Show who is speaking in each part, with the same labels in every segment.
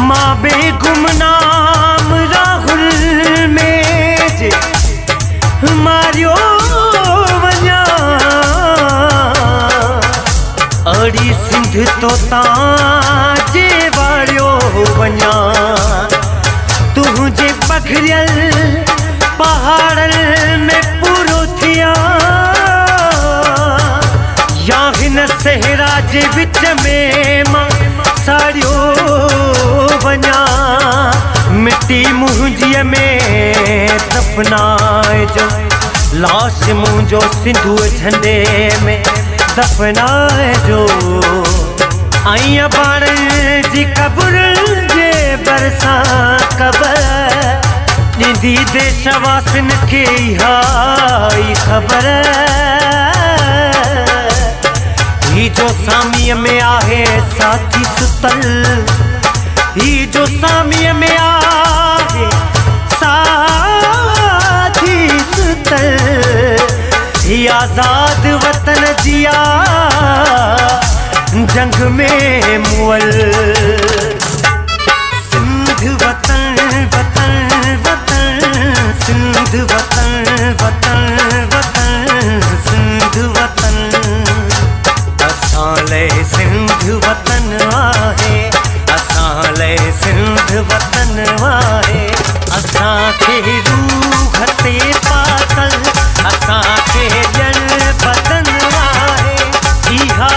Speaker 1: मां बे गुमनाम राहुल में जे मारियो वञा अड़ी सिंध तो ताजे वारियो वञा तुझे पखरियल पहाड़न में पूरो थिया या हिन सहरा जे विच में मां साड़ियो वञा मिट्टी मुंहिंजीअ में दफनाए जो लाश मुंहिंजो सिंधु झंडे में दफनाए जो आई बाण जी कब्र जे बरसा कबर ॾींदी देशवासिन खे इहा ख़बर ही जो सामीअ में आहे साथी सुतल ही जो सामीअ में आहे साथी सुतल ही आज़ाद वतन जिया जंग में मुअल सिंध वतन वतन वतन सिंध वतन वतन वतन सिंध वतन असां लाइ सिंध वतन आहे असां लाइ सिंध वतन आहे असांखे रूह ते पातल असांखे ॼण बदन आहे इहा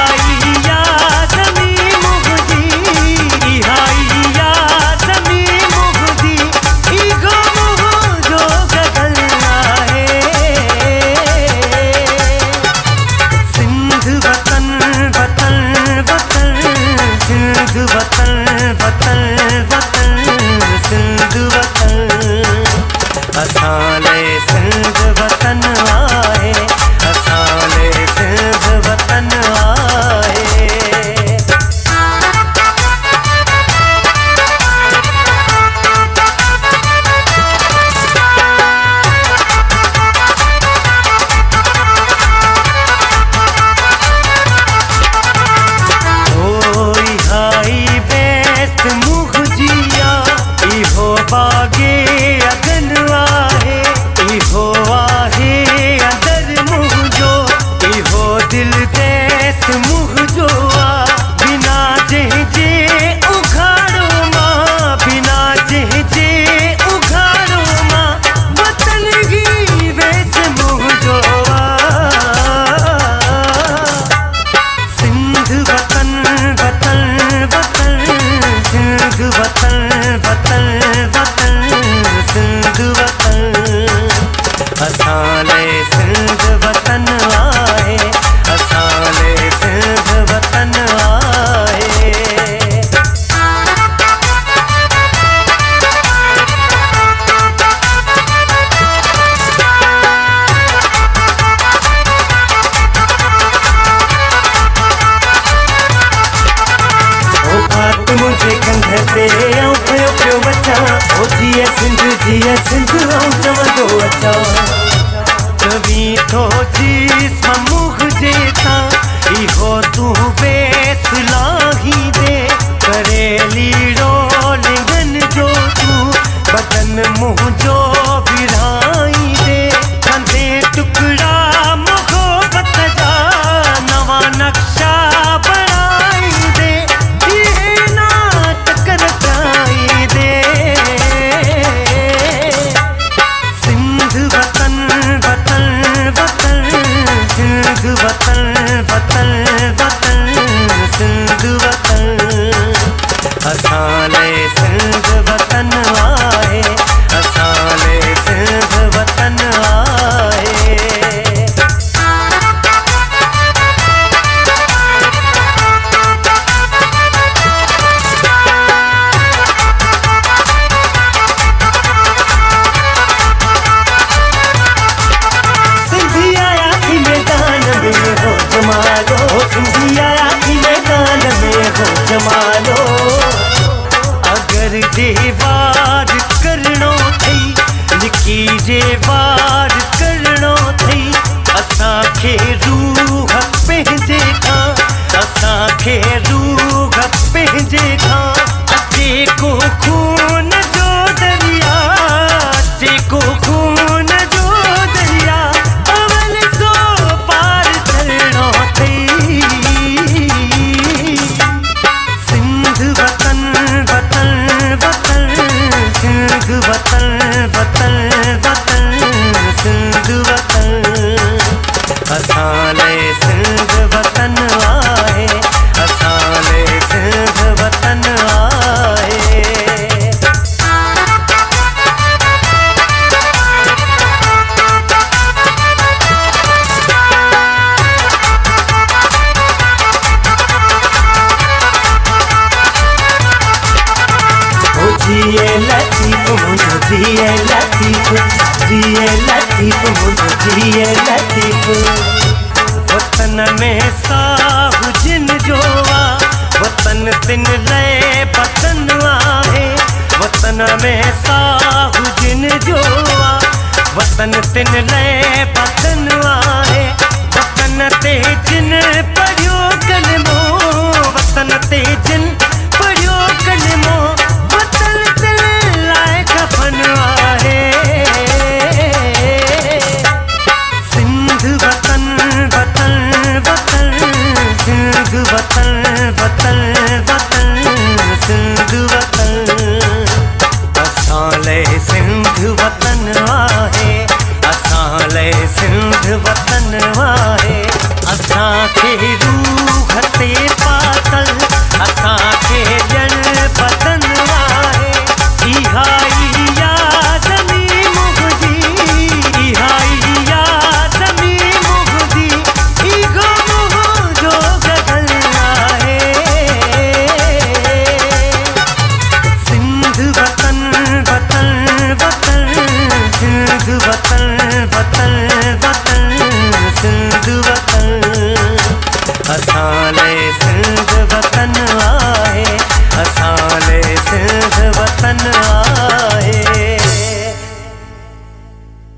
Speaker 1: असां लाइ सिंध वतन आहे असां लाइ सिंध वतन आहे ओई हाई बेस्त मुखजिया इहो बागे इहो आहे अंदर मुंहिंजो इहो दिल देस मुंहिंजो बिना जंहिंजे उघाड़ो मां बिना जंहिंजे उघाड़ो मां वतन ही वेस मुंहिंजो सिंध वतन वतन वतन सिंध वतन वतन वतन सिंध वतन असां लाइ सिंध वतन आहे असां लाइ सिंध वतन आहे ओ बात मुंहिंजे कंध ते आऊं पियो पियो बचा ओ जीअं सिंध आऊं चवंदो अचां कभी तो जिस्म मुझे था इहो तू बेस लाही दे करेली रोलिंगन जो तू बदन मुंहिंजो विराई दे कंधे टुकड़ा मोहब्बत जा नवा नक्शा बनाई दे ये नाटक रचाई दे सिंध वतन वतन वतन सिंध वतन वतन वतन सिंध वतन असां लाइ सिंध वतन आहे असां लाइ सिंध वतन आहे जमालो अगर जे वार करणो थई लिखी जे वार करणो थई असांखे रूह पे खे रूह पंहिंजे खां जेको खून जो दरिया, जेको खून जो दरिया अवल सो पार करणो अथई। सिंध वतन वतन वतन, सिंध वतन वतन वतन, सिंध वतन असां लाइ सिंध वतन आहे, असां लाइ सिंध वतन आहे। जिए लतीफ मुझो जिए लतीफ, जिए लतीफ मुझो जिए लतीफ। वतन में साहु जिन जो आ, वतन तिन रे बतन आहे। वतन में साहु जिन जो आ, वतन तिन रे बतन आहे।